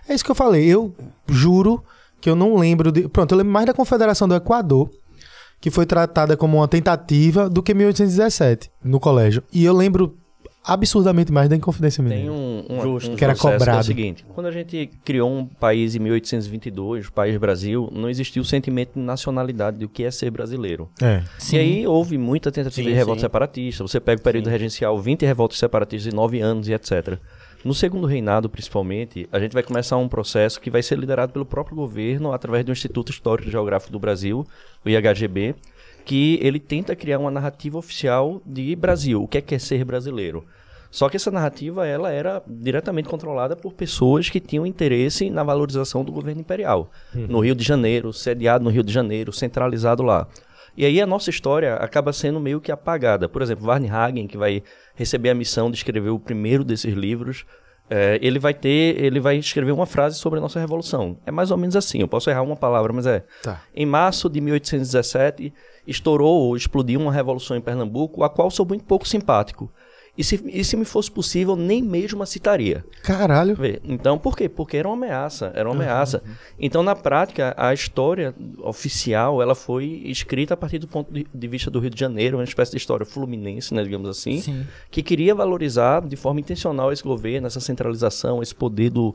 É isso que eu falei. Eu juro que eu não lembro de... Pronto, eu lembro mais da Confederação do Equador, que foi tratada como uma tentativa, do que 1817, no colégio. E eu lembro absurdamente mais da Inconfidência Mineira. Tem que era cobrado. Que é o seguinte, quando a gente criou um país em 1822, o país Brasil, não existia o sentimento de nacionalidade do que é ser brasileiro. E aí houve muita tentativa de revolta separatista. Você pega o período regencial, 20 revoltas separatistas em 9 anos e etc. No segundo reinado, principalmente, a gente vai começar um processo que vai ser liderado pelo próprio governo através do Instituto Histórico e Geográfico do Brasil, o IHGB, que ele tenta criar uma narrativa oficial de Brasil, o que é ser brasileiro. Só que essa narrativa ela era diretamente controlada por pessoas que tinham interesse na valorização do governo imperial. No Rio de Janeiro, sediado no Rio de Janeiro, centralizado lá. E aí a nossa história acaba sendo meio que apagada. Por exemplo, Varnhagen, que vai receber a missão de escrever o primeiro desses livros, ele vai escrever uma frase sobre a nossa revolução. É mais ou menos assim, eu posso errar uma palavra, mas Em março de 1817, estourou ou explodiu uma revolução em Pernambuco, a qual sou muito pouco simpático. E se me fosse possível, nem mesmo a citaria. Caralho. Então, por quê? Porque era uma ameaça. Então, na prática, a história oficial, ela foi escrita a partir do ponto de vista do Rio de Janeiro, uma espécie de história fluminense, né, digamos assim, que queria valorizar de forma intencional esse governo, essa centralização, esse poder do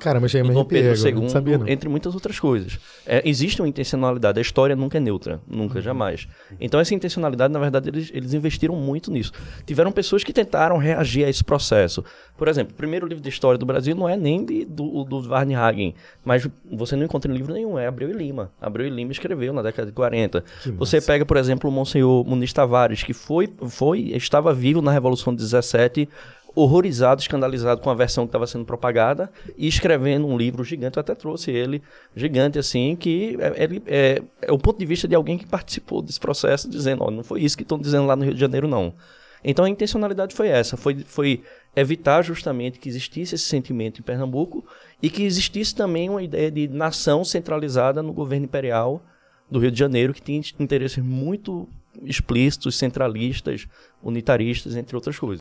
Dom Pedro II, entre muitas outras coisas. Existe uma intencionalidade, a história nunca é neutra, nunca, jamais. Então, essa intencionalidade, na verdade, eles investiram muito nisso. Tiveram pessoas que tentaram reagir a esse processo. Por exemplo, o primeiro livro de história do Brasil não é nem do Varnhagen, mas você não encontra em livro nenhum, é Abreu e Lima. Abreu e Lima escreveu na década de 40. Você pega, por exemplo, o Monsenhor Muniz Tavares, que estava vivo na Revolução de 17, horrorizado, escandalizado com a versão que estava sendo propagada e escrevendo um livro gigante. Eu até trouxe ele, gigante assim, que é o ponto de vista de alguém que participou desse processo, dizendo, não foi isso que estão dizendo lá no Rio de Janeiro, não. Então a intencionalidade foi essa, foi evitar justamente que existisse esse sentimento em Pernambuco e que existisse também uma ideia de nação centralizada no governo imperial do Rio de Janeiro, que tinha interesses muito explícitos, centralistas, unitaristas, entre outras coisas.